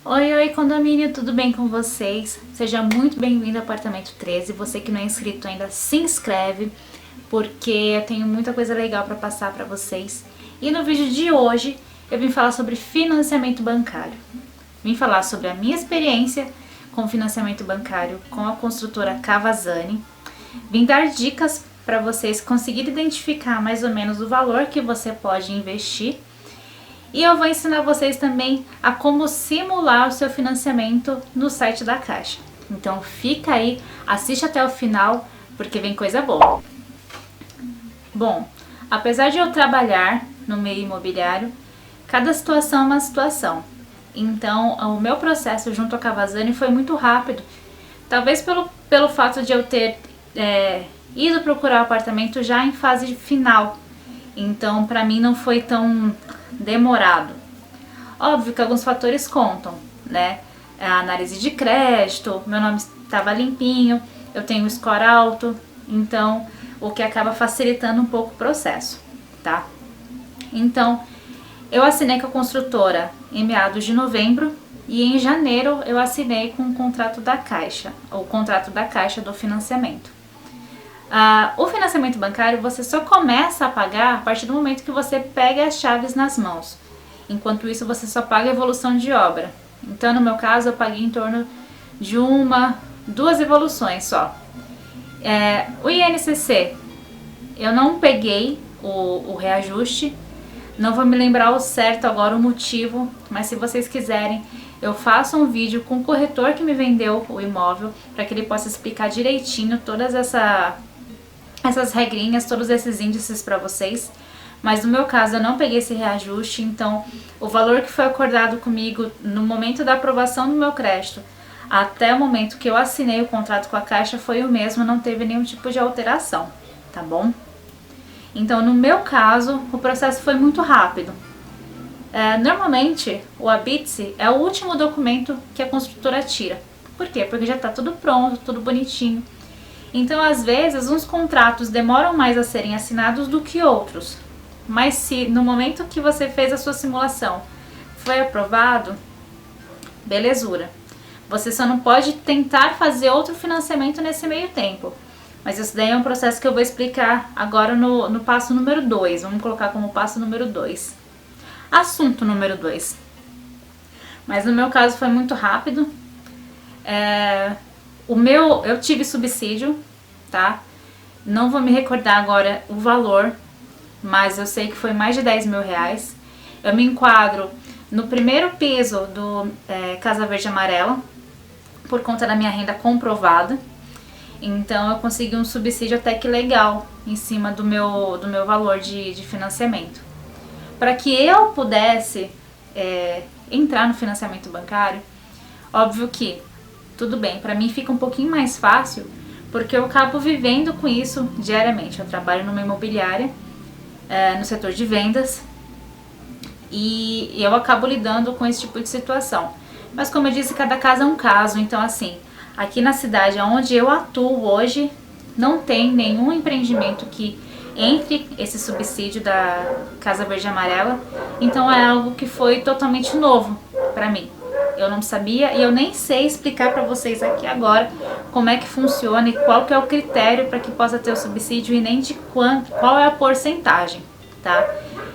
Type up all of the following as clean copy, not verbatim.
Oi, oi condomínio, tudo bem com vocês? Seja muito bem-vindo ao apartamento 13. Você que não é inscrito ainda, se inscreve, porque eu tenho muita coisa legal para passar para vocês. E no vídeo de hoje eu vim falar sobre financiamento bancário. Vim falar sobre a minha experiência com financiamento bancário com a construtora Cavazzani. Vim dar dicas para vocês conseguirem identificar mais ou menos o valor que você pode investir. E eu vou ensinar vocês também a como simular o seu financiamento no site da Caixa. Então fica aí, assiste até o final, porque vem coisa boa. Bom, apesar de eu trabalhar no meio imobiliário, cada situação é uma situação. Então o meu processo junto à Cavazzani foi muito rápido. Talvez pelo fato de eu ter ido procurar o apartamento já em fase final. Então para mim não foi tão demorado. Óbvio que alguns fatores contam, né? A análise de crédito, meu nome estava limpinho, eu tenho um score alto, então o que acaba facilitando um pouco o processo, tá? Então, eu assinei com a construtora em meados de novembro e em janeiro eu assinei com o contrato da Caixa, o contrato da Caixa do financiamento. O financiamento bancário você só começa a pagar a partir do momento que você pega as chaves nas mãos. Enquanto isso você só paga a evolução de obra. Então no meu caso eu paguei em torno de duas evoluções só. O INCC eu não peguei o reajuste, não vou me lembrar o certo agora o motivo, mas se vocês quiserem eu faço um vídeo com o corretor que me vendeu o imóvel para que ele possa explicar direitinho todas essas regrinhas, todos esses índices para vocês. Mas no meu caso eu não peguei esse reajuste, então o valor que foi acordado comigo no momento da aprovação do meu crédito até o momento que eu assinei o contrato com a Caixa foi o mesmo, não teve nenhum tipo de alteração, tá bom? Então no meu caso o processo foi muito rápido. Normalmente o ABITSE é o último documento que a construtora tira. Por quê? Porque já está tudo pronto, tudo bonitinho. Então, às vezes, uns contratos demoram mais a serem assinados do que outros. Mas se no momento que você fez a sua simulação foi aprovado, belezura. Você só não pode tentar fazer outro financiamento nesse meio tempo. Mas isso daí é um processo que eu vou explicar agora no passo número 2. Vamos colocar como passo número 2. Assunto número 2. Mas no meu caso foi muito rápido. Eu tive subsídio, tá? Não vou me recordar agora o valor, mas eu sei que foi mais de 10 mil reais. Eu me enquadro no primeiro piso do Casa Verde Amarela, por conta da minha renda comprovada. Então eu consegui um subsídio até que legal, em cima do meu valor de financiamento. Para que eu pudesse entrar no financiamento bancário, óbvio que tudo bem, para mim fica um pouquinho mais fácil, porque eu acabo vivendo com isso diariamente. Eu trabalho numa imobiliária, no setor de vendas, e eu acabo lidando com esse tipo de situação. Mas como eu disse, cada caso é um caso, então assim, aqui na cidade onde eu atuo hoje, não tem nenhum empreendimento que entre esse subsídio da Casa Verde Amarela, então é algo que foi totalmente novo para mim. Eu não sabia e eu nem sei explicar para vocês aqui agora como é que funciona e qual que é o critério para que possa ter o subsídio e nem de qual é a porcentagem, tá?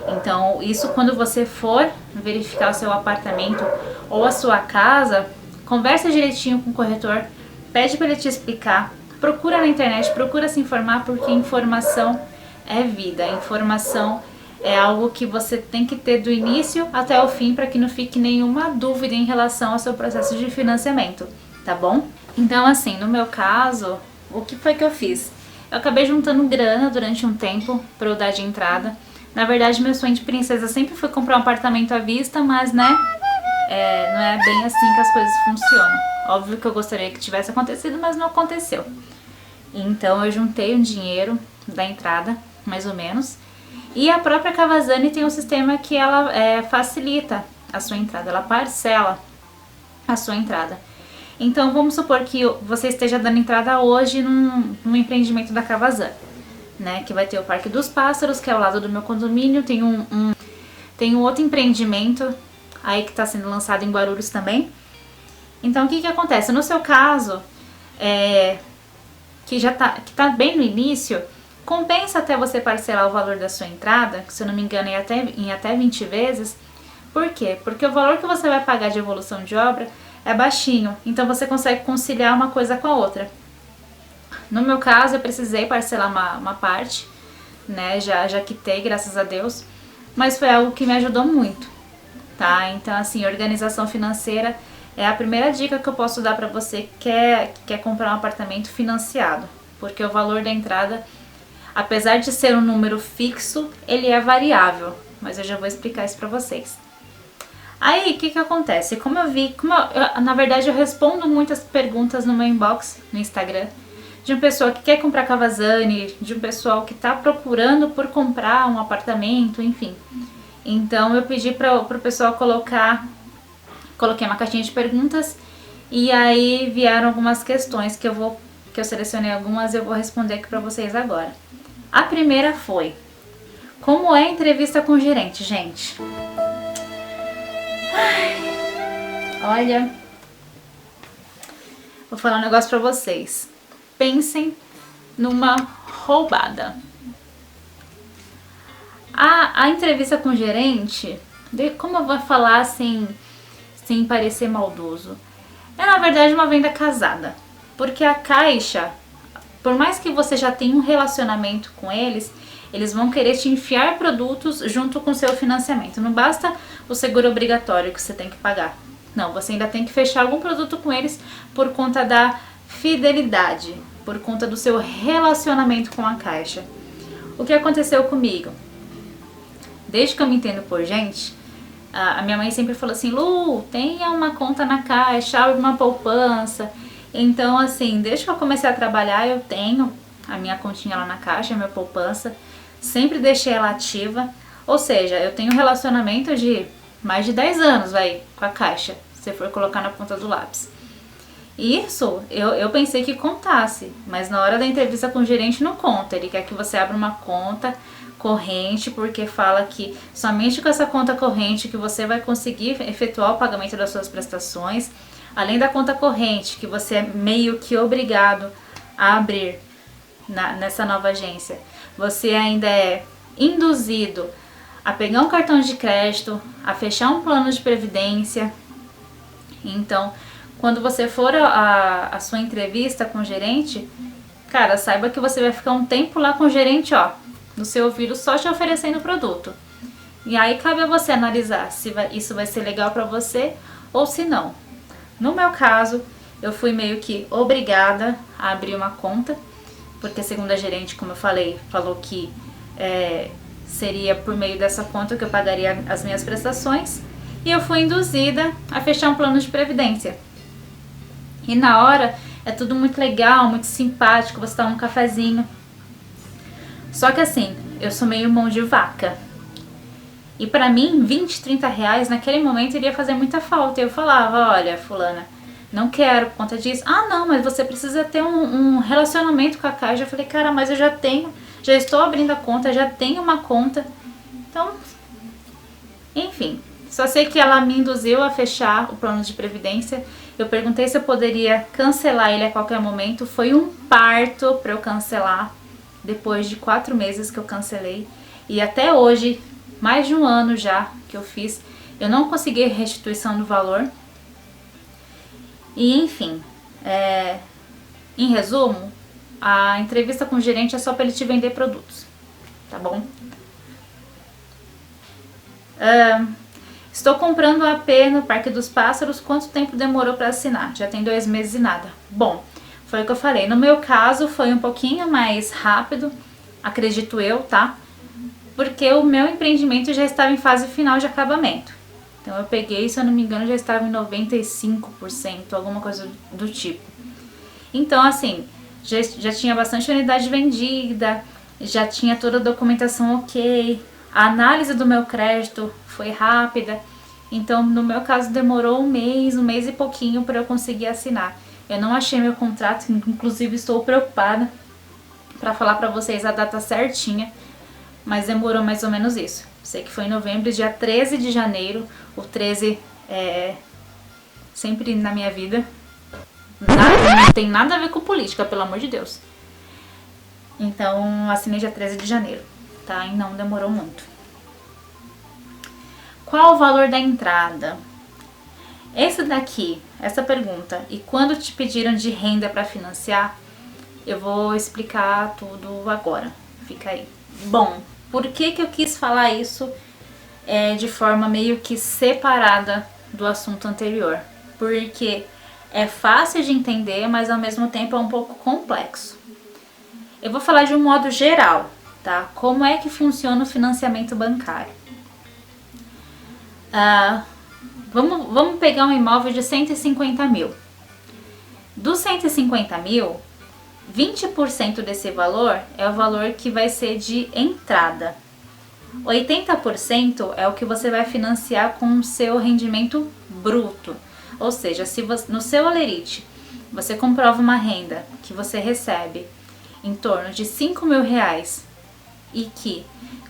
Então isso quando você for verificar o seu apartamento ou a sua casa, conversa direitinho com o corretor, pede para ele te explicar, procura na internet, procura se informar, porque informação é vida, informação é algo que você tem que ter do início até o fim para que não fique nenhuma dúvida em relação ao seu processo de financiamento, tá bom? Então assim, no meu caso, o que foi que eu fiz? Eu acabei juntando grana durante um tempo para eu dar de entrada. Na verdade, meu sonho de princesa sempre foi comprar um apartamento à vista, mas né, não é bem assim que as coisas funcionam. Óbvio que eu gostaria que tivesse acontecido, mas não aconteceu. Então eu juntei um dinheiro da entrada, mais ou menos. E a própria Cavazzani tem um sistema que ela facilita a sua entrada, ela parcela a sua entrada. Então vamos supor que você esteja dando entrada hoje num empreendimento da Cavazzani, né? Que vai ter o Parque dos Pássaros, que é ao lado do meu condomínio, tem um outro empreendimento aí que está sendo lançado em Guarulhos também. Então o que acontece? No seu caso, que tá bem no início, compensa até você parcelar o valor da sua entrada, que se eu não me engano é em até 20 vezes. Por quê? Porque o valor que você vai pagar de evolução de obra é baixinho, então você consegue conciliar uma coisa com a outra. No meu caso, eu precisei parcelar uma parte, né? Já quitei, graças a Deus, mas foi algo que me ajudou muito, tá? Então, assim, organização financeira é a primeira dica que eu posso dar pra você que quer comprar um apartamento financiado, porque o valor da entrada, apesar de ser um número fixo, ele é variável, mas eu já vou explicar isso pra vocês. Aí, o que acontece? Na verdade, eu respondo muitas perguntas no meu inbox, no Instagram, de uma pessoa que quer comprar Cavazani, de um pessoal que tá procurando por comprar um apartamento, enfim. Então, eu pedi pro pessoal coloquei uma caixinha de perguntas e aí vieram algumas questões que eu selecionei algumas e eu vou responder aqui pra vocês agora. A primeira foi: como é a entrevista com o gerente, gente? Olha, vou falar um negócio pra vocês. Pensem numa roubada. A entrevista com o gerente, como eu vou falar sem parecer maldoso, é na verdade uma venda casada. Porque a Caixa, por mais que você já tenha um relacionamento com eles vão querer te enfiar produtos junto com o seu financiamento. Não basta o seguro obrigatório que você tem que pagar. Não, você ainda tem que fechar algum produto com eles por conta da fidelidade, por conta do seu relacionamento com a Caixa. O que aconteceu comigo? Desde que eu me entendo por gente, a minha mãe sempre falou assim: Lu, tenha uma conta na Caixa, abre uma poupança. Então, assim, desde que eu comecei a trabalhar, eu tenho a minha continha lá na Caixa, a minha poupança. Sempre deixei ela ativa. Ou seja, eu tenho um relacionamento de mais de 10 anos, com a Caixa, se for colocar na ponta do lápis. Isso, eu pensei que contasse, mas na hora da entrevista com o gerente não conta. Ele quer que você abra uma conta corrente, porque fala que somente com essa conta corrente que você vai conseguir efetuar o pagamento das suas prestações. Além da conta corrente, que você é meio que obrigado a abrir nessa nova agência, você ainda é induzido a pegar um cartão de crédito, a fechar um plano de previdência. Então, quando você for a sua entrevista com o gerente, cara, saiba que você vai ficar um tempo lá com o gerente, no seu ouvido, só te oferecendo o produto. E aí cabe a você analisar se isso vai ser legal pra você ou se não. No meu caso, eu fui meio que obrigada a abrir uma conta, porque segundo a gerente, como eu falei, falou que seria por meio dessa conta que eu pagaria as minhas prestações, e eu fui induzida a fechar um plano de previdência. E na hora é tudo muito legal, muito simpático, você toma um cafezinho. Só que assim, eu sou meio mão de vaca. E pra mim, 20, 30 reais naquele momento iria fazer muita falta. E eu falava: olha, fulana, não quero por conta disso. Ah, não, mas você precisa ter um relacionamento com a Caixa. Eu falei: cara, mas eu já estou abrindo a conta, já tenho uma conta. Então, enfim, só sei que ela me induziu a fechar o plano de previdência. Eu perguntei se eu poderia cancelar ele a qualquer momento. Foi um parto pra eu cancelar. Depois de 4 meses que eu cancelei. E até hoje, mais de um ano já que eu fiz, eu não consegui restituição do valor. E enfim, em resumo, a entrevista com o gerente é só para ele te vender produtos, tá bom? Estou comprando AP no Parque dos Pássaros, quanto tempo demorou para assinar? Já tem 2 meses e nada. Bom, foi o que eu falei, no meu caso foi um pouquinho mais rápido, acredito eu, tá? Porque o meu empreendimento já estava em fase final de acabamento. Então eu peguei, se eu não me engano, já estava em 95%, alguma coisa do tipo. Então assim, já tinha bastante unidade vendida, já tinha toda a documentação ok, a análise do meu crédito foi rápida. Então no meu caso demorou um mês e pouquinho para eu conseguir assinar. Eu não achei meu contrato, inclusive estou preocupada para falar para vocês a data certinha, mas demorou mais ou menos isso. Sei que foi em novembro, dia 13 de janeiro. O 13 é sempre na minha vida. Não tem nada a ver com política, pelo amor de Deus. Então, assinei dia 13 de janeiro, tá? E não demorou muito. Qual o valor da entrada? Essa pergunta, e quando te pediram de renda para financiar, eu vou explicar tudo agora. Fica aí. Bom, por que eu quis falar isso de forma meio que separada do assunto anterior? Porque é fácil de entender, mas ao mesmo tempo é um pouco complexo. Eu vou falar de um modo geral, tá? Como é que funciona o financiamento bancário? Vamos pegar um imóvel de 150 mil. Dos 150 mil, 20% desse valor é o valor que vai ser de entrada. 80% é o que você vai financiar com o seu rendimento bruto. Ou seja, se você, no seu Olerite você comprova uma renda que você recebe em torno de 5 mil reais e que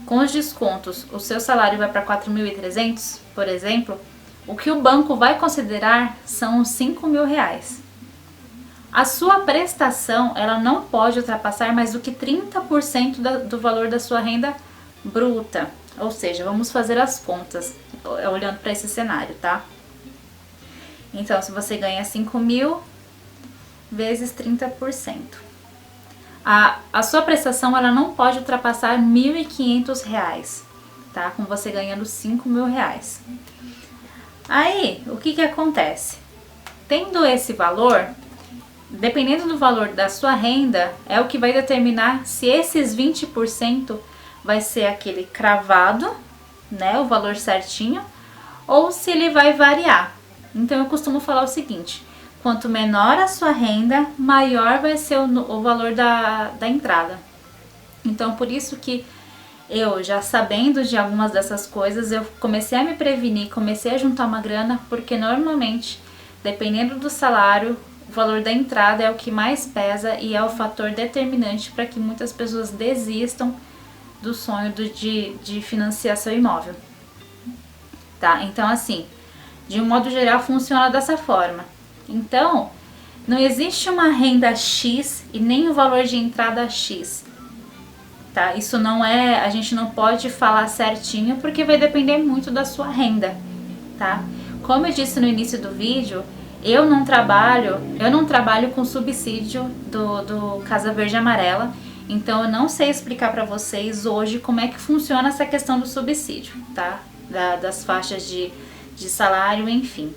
com os descontos o seu salário vai para 4.300, por exemplo, o que o banco vai considerar são os 5 mil reais. A sua prestação ela não pode ultrapassar mais do que 30% do valor da sua renda bruta. Ou seja, vamos fazer as contas olhando para esse cenário, tá? Então, se você ganha 5 mil vezes 30%. A sua prestação ela não pode ultrapassar R$ 1.500, tá? Com você ganhando 5 mil reais. Aí, o que acontece? Tendo esse valor, dependendo do valor da sua renda, é o que vai determinar se esses 20% vai ser aquele cravado, né, o valor certinho, ou se ele vai variar. Então eu costumo falar o seguinte: quanto menor a sua renda, maior vai ser o valor da entrada. Então por isso que eu, já sabendo de algumas dessas coisas, eu comecei a me prevenir, comecei a juntar uma grana, porque normalmente, dependendo do salário, o valor da entrada é o que mais pesa e é o fator determinante para que muitas pessoas desistam do sonho de financiar seu imóvel. Tá? Então assim, de um modo geral funciona dessa forma. Então, não existe uma renda X e nem o valor de entrada X. Tá? Isso não é, a gente não pode falar certinho porque vai depender muito da sua renda, tá? Como eu disse no início do vídeo, eu não trabalho com subsídio do Casa Verde e Amarela, então eu não sei explicar para vocês hoje como é que funciona essa questão do subsídio, tá? Das faixas de salário, enfim.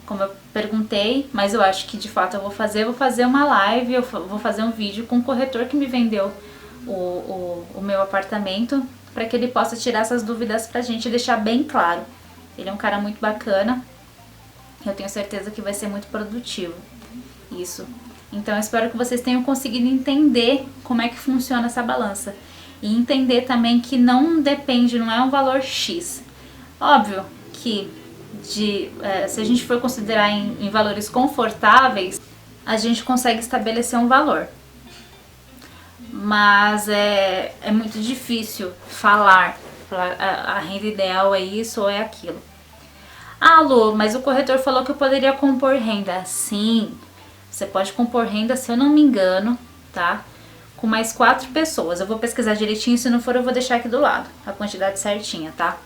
Como eu perguntei, mas eu acho que de fato eu vou fazer uma live, eu vou fazer um vídeo com o corretor que me vendeu o meu apartamento, para que ele possa tirar essas dúvidas pra gente, deixar bem claro. Ele é um cara muito bacana, eu tenho certeza que vai ser muito produtivo isso. Então eu espero que vocês tenham conseguido entender como é que funciona essa balança e entender também que não depende, não é um valor X. Óbvio que se a gente for considerar em valores confortáveis, a gente consegue estabelecer um valor. Mas é muito difícil falar a renda ideal é isso ou é aquilo. Ah, Lu, mas o corretor falou que eu poderia compor renda. Sim, você pode compor renda, se eu não me engano, tá? Com mais 4 pessoas. Eu vou pesquisar direitinho, se não for eu vou deixar aqui do lado a quantidade certinha, tá?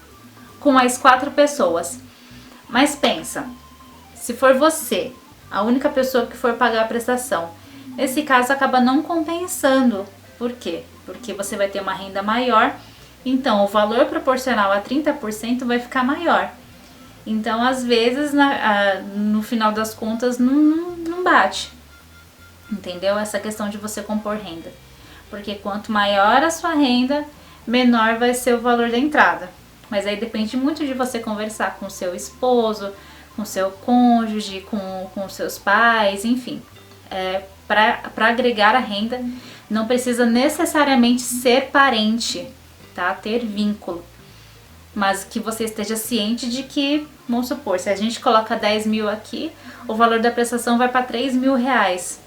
Com mais 4 pessoas. Mas pensa, se for você, a única pessoa que for pagar a prestação, nesse caso acaba não compensando. Por quê? Porque você vai ter uma renda maior, então o valor proporcional a 30% vai ficar maior. Então, às vezes, no final das contas, não bate. Entendeu? Essa questão de você compor renda. Porque quanto maior a sua renda, menor vai ser o valor da entrada. Mas aí depende muito de você conversar com o seu esposo, com o seu cônjuge, com os seus pais, enfim. Para agregar a renda, não precisa necessariamente ser parente, tá? Ter vínculo. Mas que você esteja ciente de que, vamos supor, se a gente coloca 10 mil aqui, o valor da prestação vai para 3 mil reais.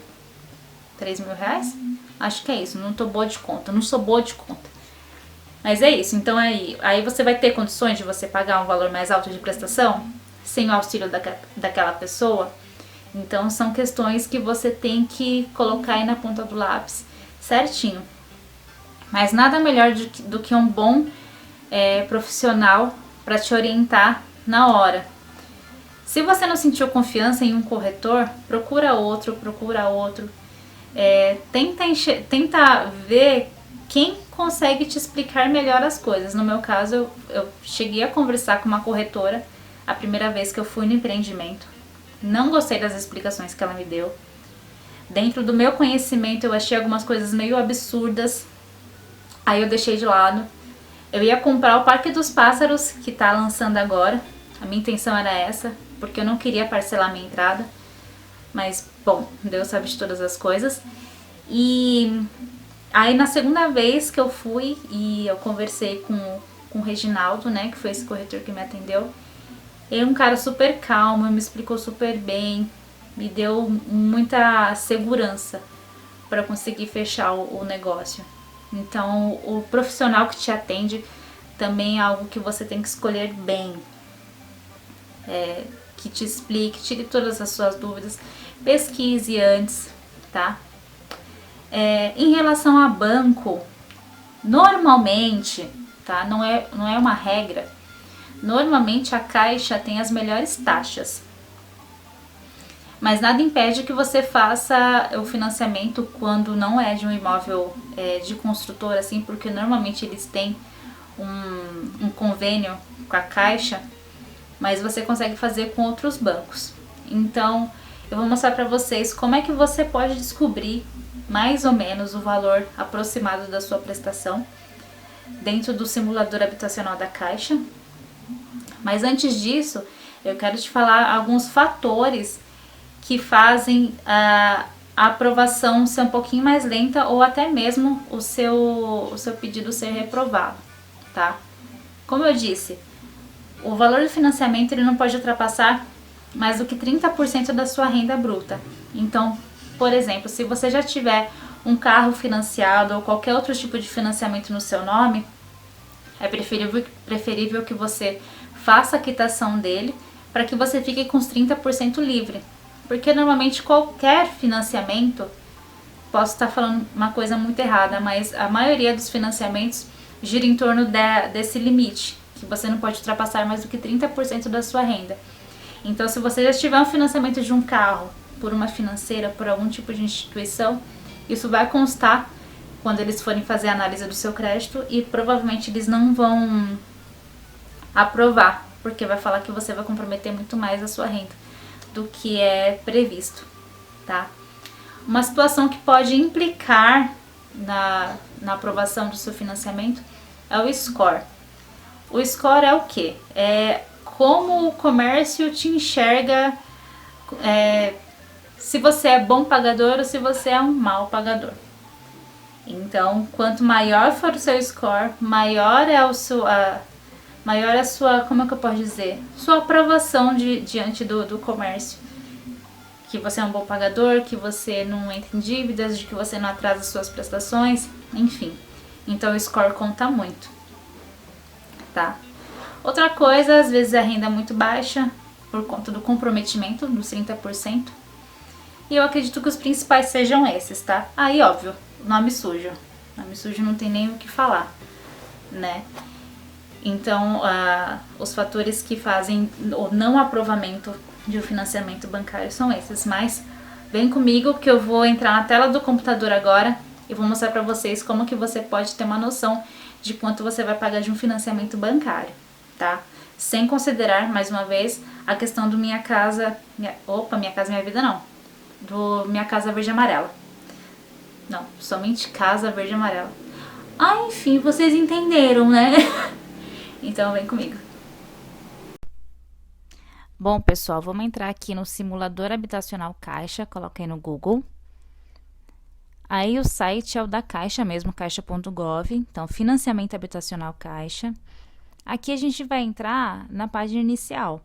3 mil reais? Acho que é isso, não tô boa de conta, não sou boa de conta. Mas é isso, então aí você vai ter condições de você pagar um valor mais alto de prestação sem o auxílio daquela pessoa. Então são questões que você tem que colocar aí na ponta do lápis certinho. Mas nada melhor do que um bom profissional para te orientar na hora. Se você não sentiu confiança em um corretor, procura outro. Tenta ver quem consegue te explicar melhor as coisas. No meu caso, eu cheguei a conversar com uma corretora a primeira vez que eu fui no empreendimento. Não gostei das explicações que ela me deu. Dentro do meu conhecimento, eu achei algumas coisas meio absurdas. Aí eu deixei de lado. Eu ia comprar o Parque dos Pássaros, que tá lançando agora. A minha intenção era essa, porque eu não queria parcelar minha entrada. Mas, bom, Deus sabe de todas as coisas. E aí na segunda vez que eu fui e eu conversei com o Reginaldo, né, que foi esse corretor que me atendeu. Ele é um cara super calmo, me explicou super bem, me deu muita segurança para conseguir fechar o negócio. Então, o profissional que te atende também é algo que você tem que escolher bem. Que te explique, tire todas as suas dúvidas, pesquise antes, tá? Em relação a banco, normalmente, tá? Não é uma regra. Normalmente a Caixa tem as melhores taxas. Mas nada impede que você faça o financiamento quando não é de um imóvel de construtora, assim, porque normalmente eles têm um convênio com a Caixa, mas você consegue fazer com outros bancos. Então, eu vou mostrar para vocês como é que você pode descobrir mais ou menos o valor aproximado da sua prestação dentro do simulador habitacional da Caixa. Mas antes disso, eu quero te falar alguns fatores que fazem a aprovação ser um pouquinho mais lenta ou até mesmo o seu pedido ser reprovado, tá? Como eu disse, o valor do financiamento ele não pode ultrapassar mais do que 30% da sua renda bruta. Então, por exemplo, se você já tiver um carro financiado ou qualquer outro tipo de financiamento no seu nome, é preferível que você faça a quitação dele para que você fique com os 30% livre. Porque normalmente qualquer financiamento, posso estar falando uma coisa muito errada, mas a maioria dos financiamentos gira em torno desse limite, que você não pode ultrapassar mais do que 30% da sua renda. Então, se você já tiver um financiamento de um carro por uma financeira, por algum tipo de instituição, isso vai constar quando eles forem fazer a análise do seu crédito e provavelmente eles não vão aprovar, porque vai falar que você vai comprometer muito mais a sua renda do que é previsto, tá? Uma situação que pode implicar na aprovação do seu financiamento é o score. O score é o quê? É como o comércio te enxerga, se você é bom pagador ou se você é um mau pagador. Então, quanto maior for o seu score, maior é a sua, como é que eu posso dizer? Sua aprovação diante do comércio. Que você é um bom pagador, que você não entra em dívidas, de que você não atrasa suas prestações, enfim. Então o score conta muito, tá? Outra coisa, às vezes a renda é muito baixa, por conta do comprometimento dos 30%. E eu acredito que os principais sejam esses, tá? Aí, óbvio, nome sujo. Nome sujo não tem nem o que falar, né? Então, os fatores que fazem o não aprovamento de um financiamento bancário são esses. Mas vem comigo que eu vou entrar na tela do computador agora e vou mostrar para vocês como que você pode ter uma noção de quanto você vai pagar de um financiamento bancário, tá? Sem considerar, mais uma vez, a questão do Minha Casa... Minha Casa Minha Vida não. Do Minha Casa Verde e Amarela. Não, somente Casa Verde e Amarela. Enfim, vocês entenderam, né? Então vem comigo. Bom, pessoal, vamos entrar aqui no simulador habitacional Caixa, coloquei no Google. Aí o site é o da Caixa mesmo, caixa.gov, então financiamento habitacional Caixa. Aqui a gente vai entrar na página inicial,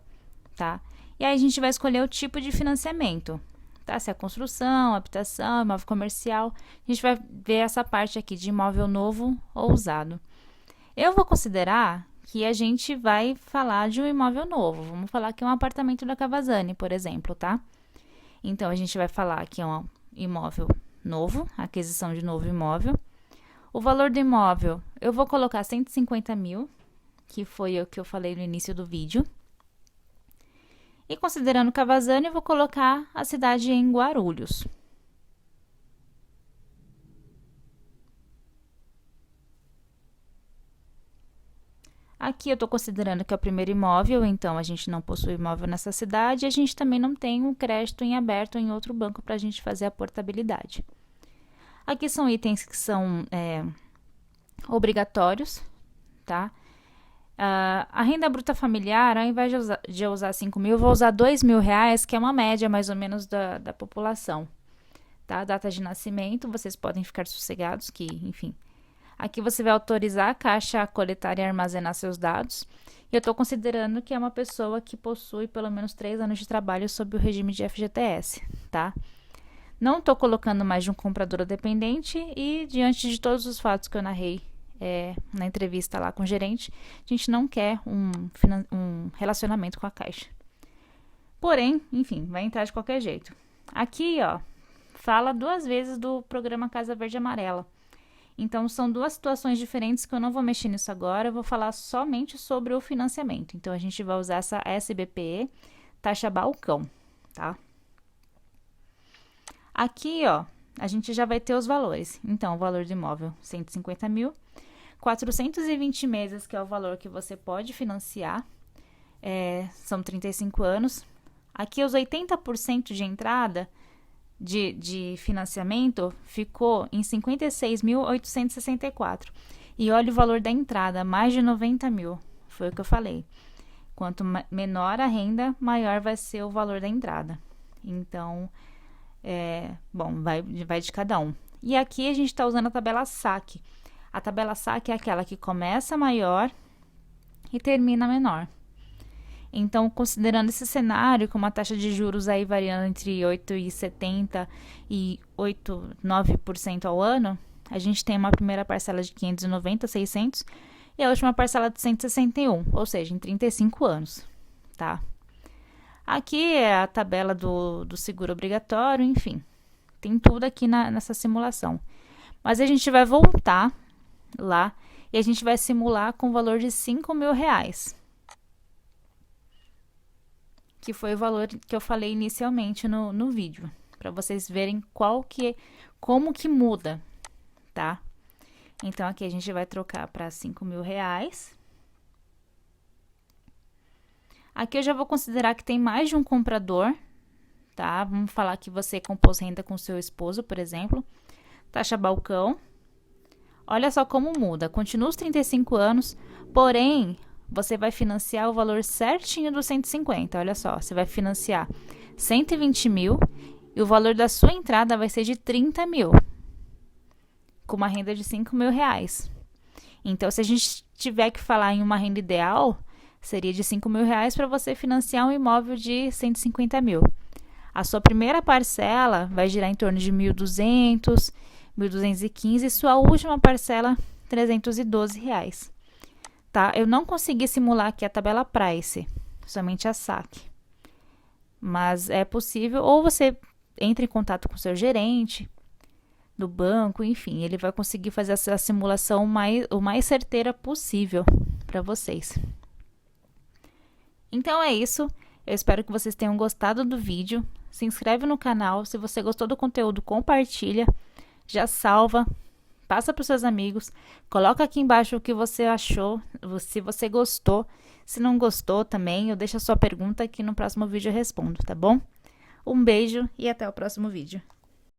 tá? E aí a gente vai escolher o tipo de financiamento, tá? Se é construção, habitação, imóvel comercial. A gente vai ver essa parte aqui de imóvel novo ou usado. Eu vou considerar que a gente vai falar de um imóvel novo. Vamos falar que é um apartamento da Cavazzani, por exemplo, tá? Então, a gente vai falar que é um imóvel novo, aquisição de novo imóvel. O valor do imóvel, eu vou colocar 150 mil, que foi o que eu falei no início do vídeo. E considerando Cavazzani, eu vou colocar a cidade em Guarulhos. Aqui eu estou considerando que é o primeiro imóvel, então a gente não possui imóvel nessa cidade e a gente também não tem um crédito em aberto em outro banco para a gente fazer a portabilidade. Aqui são itens que são obrigatórios, tá? A renda bruta familiar, ao invés de eu usar 5 mil, eu vou usar 2 mil reais, que é uma média mais ou menos da população, tá? Data de nascimento, vocês podem ficar sossegados que, enfim. Aqui você vai autorizar a Caixa a coletar e armazenar seus dados. E eu estou considerando que é uma pessoa que possui pelo menos 3 anos de trabalho sob o regime de FGTS, tá? Não estou colocando mais de um comprador dependente e, diante de todos os fatos que eu narrei na entrevista lá com o gerente, a gente não quer um relacionamento com a Caixa. Porém, enfim, vai entrar de qualquer jeito. Aqui, ó, fala 2 vezes do programa Casa Verde Amarela. Então, são 2 situações diferentes que eu não vou mexer nisso agora, eu vou falar somente sobre o financiamento. Então, a gente vai usar essa SBPE, taxa balcão, tá? Aqui, ó, a gente já vai ter os valores. Então, o valor do imóvel, 150 mil. 420 meses, que é o valor que você pode financiar, são 35 anos. Aqui, os 80% de entrada de financiamento ficou em 56.864. E olha o valor da entrada, mais de 90 mil. Foi o que eu falei. Quanto menor a renda, maior vai ser o valor da entrada. Então, bom, vai de cada um. E aqui a gente está usando a tabela SAC. A tabela SAC é aquela que começa maior e termina menor. Então, considerando esse cenário, com uma taxa de juros aí variando entre 8,70% e 8,9% ao ano, a gente tem uma primeira parcela de 590, 600 e a última parcela de 161, ou seja, em 35 anos, tá? Aqui é a tabela do seguro obrigatório, enfim, tem tudo aqui nessa simulação. Mas a gente vai voltar lá e a gente vai simular com o valor de 5 mil reais. Que foi o valor que eu falei inicialmente no vídeo, para vocês verem como que muda, tá? Então, aqui a gente vai trocar para 5 mil reais. Aqui eu já vou considerar que tem mais de um comprador, tá? Vamos falar que você compôs renda com seu esposo, por exemplo. Taxa balcão. Olha só como muda. Continua os 35 anos, porém, você vai financiar o valor certinho dos 150. Olha só, você vai financiar 120 mil e o valor da sua entrada vai ser de 30 mil, com uma renda de 5 mil reais. Então, se a gente tiver que falar em uma renda ideal, seria de 5 mil reais para você financiar um imóvel de 150 mil. A sua primeira parcela vai girar em torno de 1.200, 1.215 e sua última parcela, R$ 312 reais. Tá? Eu não consegui simular aqui a tabela Price, somente a SAC. Mas é possível, ou você entra em contato com o seu gerente do banco, enfim, ele vai conseguir fazer essa simulação o mais certeira possível para vocês. Então é isso, eu espero que vocês tenham gostado do vídeo. Se inscreve no canal, se você gostou do conteúdo, compartilha, já salva. Passa para os seus amigos, coloca aqui embaixo o que você achou, se você gostou. Se não gostou também, eu deixo a sua pergunta aqui no próximo vídeo eu respondo, tá bom? Um beijo e até o próximo vídeo.